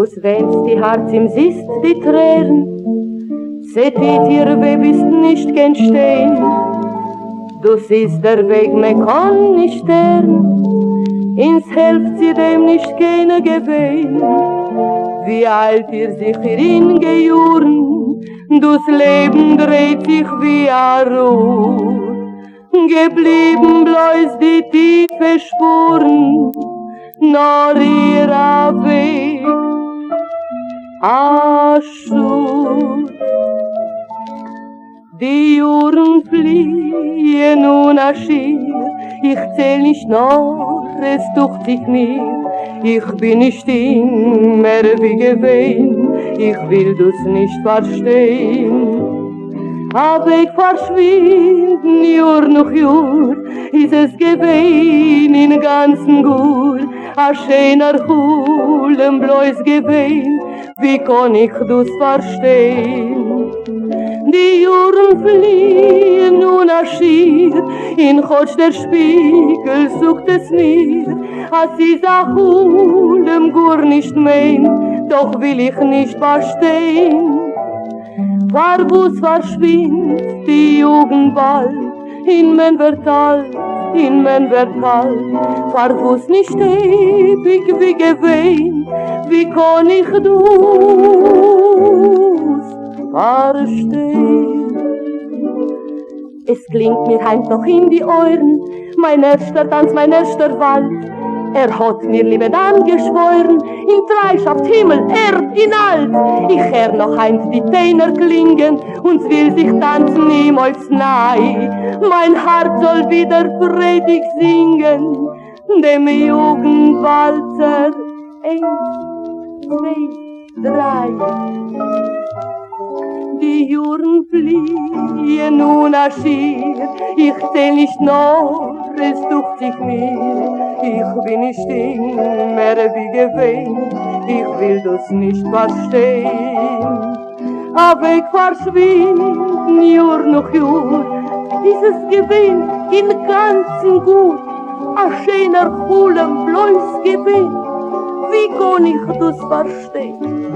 Dus wenn's die Herz im Sist, die Tränen, seht ihr, we bist nicht kein Stein. Dus ist der Weg, me kann nicht sterben, ins helft sie dem nicht keine Gewehen. Wie alt ihr sich hierin gejuren, dus Leben dreht sich wie a Ruhr. Geblieben bloß die tiefe Spuren, nur ihrer Weg, a Schur. Die Juren fliehen und a Schier, ich zähl nicht noch, es ducht sich mir. Ich bin nicht immer wie gewesen, ich will das nicht verstehen. Aber ich verschwinden, Jahr noch Jahr, ist es gewesen in ganzen Gur. A schöner Hulem bloß gewesen, wie kann ich das verstehen? Die Juren fliehen und a Schier, in Gott der Spiegel sucht es mir. As is a Hulem gar nicht mein, doch will ich nicht verstehen. Warbus verschwindt die Jugend bald, in men wird alt, in men wird kalt. Warbus nicht ewig wie gewesen, wie kann ich das verstehen? Es klingt mir heim noch in die Ohren, mein erster Tanz, mein erster Wald. Hat mir liebe dann geschworen, in Dreischaft, Himmel, Erd, in Alt. Ich hör noch eins die Täner klingen, und will sich tanzen niemals nahe. Mein Herz soll wieder freudig singen, dem Jugendwalzer. 1, 2, 3. Die Juren fliehen nun a Schier, ich zähl nicht noch, es ducht sich mir. Ich bin nicht immer wie gewesen, ich will das nicht verstehen. Aber ich verschwinde, Jahr noch Jahr, ist es gewesen in ganzen Gut, a schöner Hulem bloß gewesen, wie kann ich das verstehen?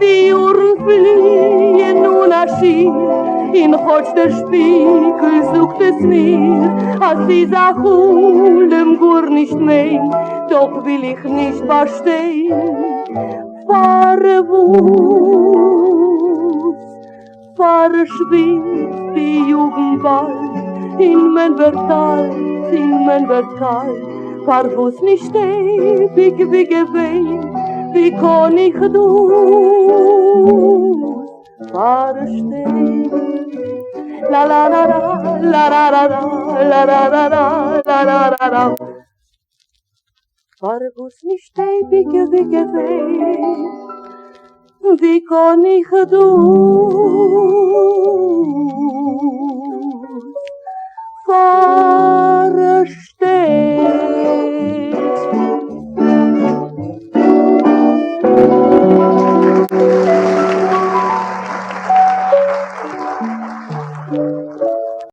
Die Juren fliehen nun a Schier, in Gott der Spiegel sucht es mir. As is a Hulem gar nicht mein, doch will ich nicht verstehen. Verschwindt die Jugend bald, in men wird alt, in men wird kalt. Verwusst nicht ewig wie gewesen, wie kann ich das verstehen? La la la la la la la la la la la la la la. Verwusst nicht ewig wie gewesen, wie kann ich das verstehen?